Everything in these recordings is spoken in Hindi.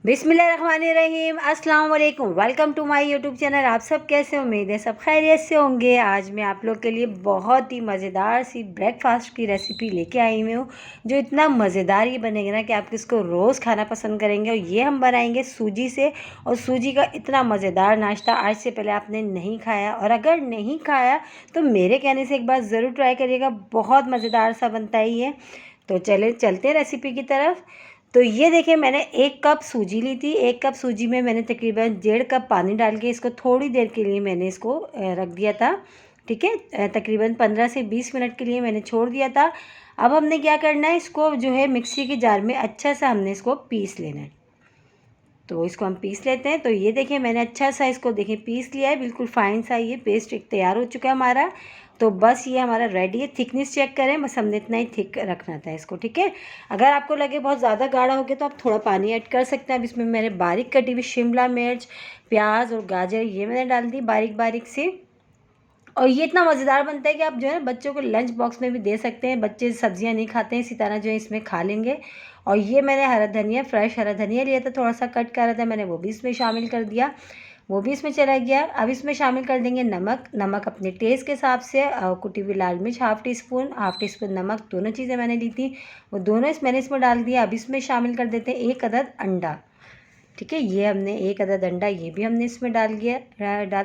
बिस्मिल्लाहिर्रहमानिर्रहीम, अस्सलाम वालेकुम। Welcome to my YouTube channel. आप सब कैसे हो? उम्मीद है सब खैरियत से होंगे। आज मैं आप लोग के लिए बहुत ही मज़ेदार सी ब्रेकफास्ट की रेसिपी लेके आई हुई हूँ, जो इतना मज़ेदार ये बनेगा ना कि आप इसको रोज़ खाना पसंद करेंगे। और ये हम बनाएंगे सूजी से, और सूजी का इतना मज़ेदार नाश्ता आज से पहले आपने नहीं खाया, और अगर नहीं खाया तो मेरे कहने से एक बार ज़रूर ट्राई करिएगा। बहुत मज़ेदार सा बनता है ये। तो चलते हैं रेसिपी की तरफ। तो ये देखिए, मैंने 1 कप सूजी ली थी। 1 कप सूजी में मैंने तकरीबन 1.5 कप पानी डाल के इसको थोड़ी देर के लिए मैंने इसको रख दिया था। ठीक है, तकरीबन 15 से 20 मिनट के लिए मैंने छोड़ दिया था। अब हमने क्या करना है, इसको जो है मिक्सी के जार में अच्छा सा हमने इसको पीस लेना है। तो इसको हम पीस लेते हैं। तो ये देखिए, मैंने अच्छा सा इसको देखिए पीस लिया है, बिल्कुल फाइन सा ये पेस्ट एक तैयार हो चुका है हमारा। तो बस ये हमारा रेडी है। थिकनेस चेक करें, बस हमने इतना ही थिक रखना था इसको। ठीक है, अगर आपको लगे बहुत ज़्यादा गाढ़ा हो गया तो आप थोड़ा पानी ऐड कर सकते हैं। अब इसमें मैंने बारीक कटी हुई शिमला मिर्च, प्याज और गाजर ये मैंने डाल दी बारीक बारीक से। और ये इतना मज़ेदार बनता है कि आप जो है ना बच्चों को लंच बॉक्स में भी दे सकते हैं। बच्चे सब्जियां नहीं खाते हैं, इसी तरह जो है इसमें खा लेंगे। और ये मैंने हरा धनिया, फ्रेश हरा धनिया लिया था, थोड़ा सा कट करा था मैंने, वो भी इसमें शामिल कर दिया। वो भी इसमें चला गया। अब इसमें शामिल कर देंगे नमक अपने टेस्ट के हिसाब से। कुटी हुई लाल मिर्च हाफ़ टी स्पून नमक, दोनों चीज़ें मैंने ली थी, वो दोनों मैंने इसमें डाल दिया। अब इसमें शामिल कर देते हैं 1 अदद अंडा। ठीक है, ये हमने 1 अदद अंडा ये भी हमने इसमें डाल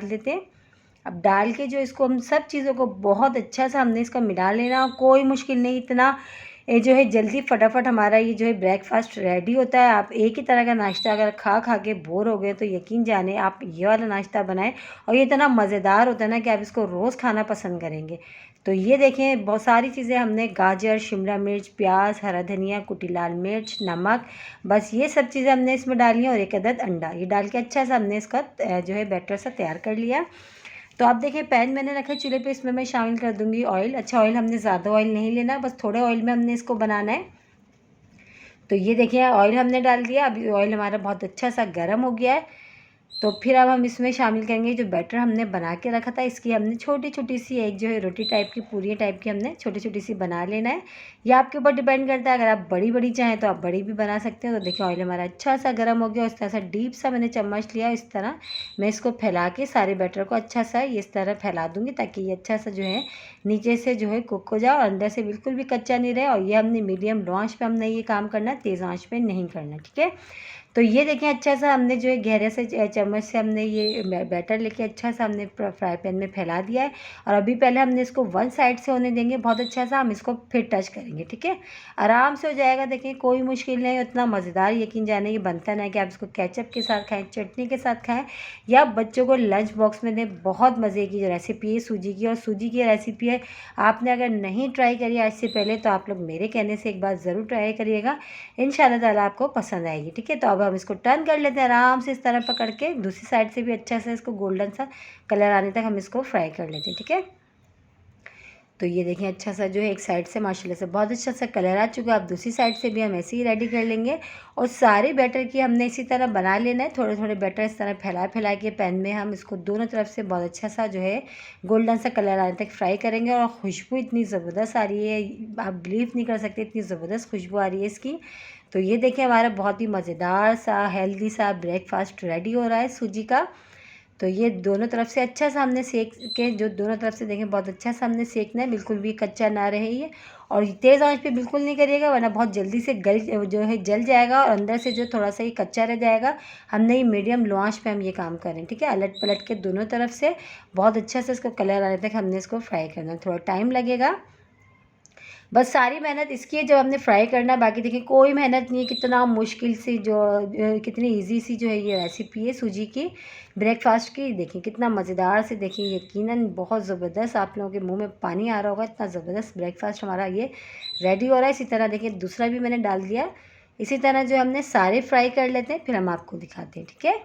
देते हैं। अब डाल के जो इसको हम सब चीज़ों को बहुत अच्छा सा हमने इसका मिला लेना। कोई मुश्किल नहीं, इतना ये जो है जल्दी फटाफट हमारा ये जो है ब्रेकफास्ट रेडी होता है। आप एक ही तरह का नाश्ता अगर खा खा के बोर हो गए तो यकीन जाने आप ये वाला नाश्ता बनाएं, और ये इतना मज़ेदार होता है ना कि आप इसको रोज़ खाना पसंद करेंगे। तो ये देखें, बहुत सारी चीज़ें हमने गाजर, शिमला मिर्च, प्याज, हरा धनिया, कुटी लाल मिर्च, नमक, बस ये सब चीज़ें हमने इसमें डाली हैं, और 1 अदद अंडा ये डाल के अच्छा सा हमने इसका जो है बैटर सा तैयार कर लिया। तो आप देखें, पैन मैंने रखा है चूल्हे पे, इसमें मैं शामिल कर दूंगी ऑयल। अच्छा, ऑयल हमने ज़्यादा ऑयल नहीं लेना, बस थोड़े ऑयल में हमने इसको बनाना है। तो ये देखिए, ऑयल हमने डाल दिया। अभी ऑयल हमारा बहुत अच्छा सा गर्म हो गया है। तो फिर अब हम इसमें शामिल करेंगे जो बैटर हमने बना के रखा था। इसकी हमने छोटी छोटी सी एक जो है रोटी टाइप की, पूरी टाइप की हमने छोटी छोटी सी बना लेना है। ये आपके ऊपर डिपेंड करता है, अगर आप बड़ी बड़ी चाहें तो आप बड़ी भी बना सकते हैं। तो देखिए, ऑयल हमारा अच्छा सा गर्म हो गया। इस तरह से डीप सा मैंने चम्मच लिया, इस तरह मैं इसको फैला के सारे बैटर को अच्छा सा इस तरह फैला दूँगी, ताकि ये अच्छा सा जो है नीचे से जो है कुक हो जाए और अंदर से बिल्कुल भी कच्चा नहीं रहे। और ये हमने मीडियम लो आँच पे हमने ये काम करना है, तेज़ आँच पे नहीं करना। ठीक है, तो ये देखें, अच्छा सा हमने जो है गहरे से चम्मच से हमने ये बैटर लेके अच्छा सा हमने फ्राई पैन में फैला दिया है। और अभी पहले हमने इसको वन साइड से होने देंगे बहुत अच्छा सा, हम इसको फिर टच करेंगे। ठीक है, आराम से हो जाएगा। देखें, कोई मुश्किल नहीं, उतना मज़ेदार यकीन जाने ये बनता ना कि आप इसको केचप के साथ खाएँ, चटनी के साथ खाएँ, या बच्चों को लंच बॉक्स में दें। बहुत मज़े की रेसिपी है सूजी की, और सूजी की रेसिपी है। आपने अगर नहीं ट्राई करी आज से पहले तो आप लोग मेरे कहने से एक बार ज़रूर ट्राई करिएगा, इंशाल्लाह ताला आपको पसंद आएगी। ठीक है, तो अब हम इसको टर्न कर लेते हैं आराम से, इस तरह पकड़ के दूसरी साइड से भी अच्छा से इसको गोल्डन सा कलर आने तक हम इसको फ्राई कर लेते हैं। ठीक है, तो ये देखें, अच्छा सा जो है एक साइड से माशाल्लाह से बहुत अच्छा सा कलर आ चुका है। अब दूसरी साइड से भी हम ऐसे ही रेडी कर लेंगे। और सारे बैटर की हमने इसी तरह बना लेना है, थोड़े थोड़े बैटर इस तरह फैला फैला के पैन में हम इसको दोनों तरफ से बहुत अच्छा सा जो है गोल्डन सा कलर आने तक फ्राई करेंगे। और खुशबू इतनी ज़बरदस्त आ रही है, आप बिलीव नहीं कर सकते, इतनी ज़बरदस्त खुशबू आ रही है इसकी। तो ये देखिए, हमारा बहुत ही मज़ेदार सा हेल्दी सा ब्रेकफास्ट रेडी हो रहा है सूजी का। तो ये दोनों तरफ से अच्छा सा हमने सेक के, जो दोनों तरफ से देखें बहुत अच्छा सा हमने सेकना है, बिल्कुल भी कच्चा ना रहे ये। और तेज़ आंच पे बिल्कुल नहीं करिएगा, वरना बहुत जल्दी से जल जाएगा, और अंदर से जो थोड़ा सा ही कच्चा रह जाएगा। हमने ये मीडियम लो आंच पे हम ये काम करें। ठीक है, अलट पलट के दोनों तरफ से बहुत अच्छा से इसको कलर आने तक हमने इसको फ्राई करना है, थोड़ा टाइम लगेगा। बस सारी मेहनत इसकी है जब हमने फ्राई करना है, बाकी देखिए कोई मेहनत नहीं है। कितना मुश्किल सी कितनी इजी सी जो है ये रेसिपी है सूजी की ब्रेकफास्ट की। देखिए कितना मज़ेदार से, देखिए यकीनन बहुत ज़बरदस्त, आप लोगों के मुंह में पानी आ रहा होगा, इतना ज़बरदस्त ब्रेकफास्ट हमारा ये रेडी हो रहा है। इसी तरह देखिए दूसरा भी मैंने डाल दिया। इसी तरह जो हमने सारे फ्राई कर लेते हैं, फिर हम आपको दिखाते हैं। ठीक है,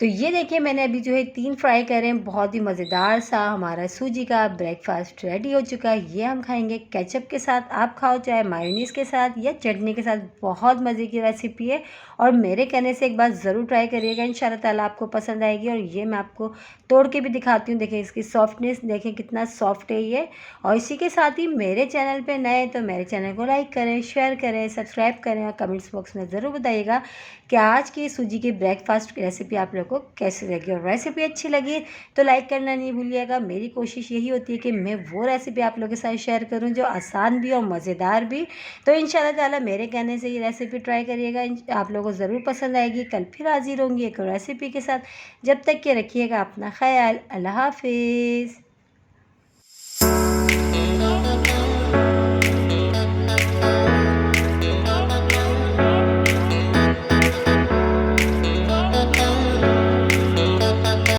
तो ये देखिए मैंने अभी जो है 3 फ्राई करे हैं। बहुत ही मज़ेदार सा हमारा सूजी का ब्रेकफास्ट रेडी हो चुका है। ये हम खाएंगे केचप के साथ, आप खाओ चाहे मायोनीज़ के साथ या चटनी के साथ। बहुत मज़े की रेसिपी है और मेरे कहने से एक बार ज़रूर ट्राई करिएगा, इंशाल्लाह ताला आपको पसंद आएगी। और ये मैं आपको तोड़ के भी दिखाती हूँ, देखें इसकी सॉफ्टनेस, देखें कितना सॉफ्ट है ये। और इसी के साथ ही मेरे चैनल पर नए तो मेरे चैनल को लाइक करें, शेयर करें, सब्सक्राइब करें और कमेंट्स बॉक्स में ज़रूर बताइएगा कि आज की सूजी की ब्रेकफास्ट की रेसिपी आप लोगों को कैसी लगी। और रेसिपी अच्छी लगी तो लाइक करना नहीं भूलिएगा। मेरी कोशिश यही होती है कि मैं वो रेसिपी आप लोगों के साथ शेयर करूं जो आसान भी और मज़ेदार भी। तो इंशाल्लाह ताला मेरे कहने से ये रेसिपी ट्राई करिएगा, आप लोगों को ज़रूर पसंद आएगी। कल फिर हाजिर होंगी एक रेसिपी के साथ। जब तक के रखिएगा अपना ख्याल। अल्लाह हाफिज़।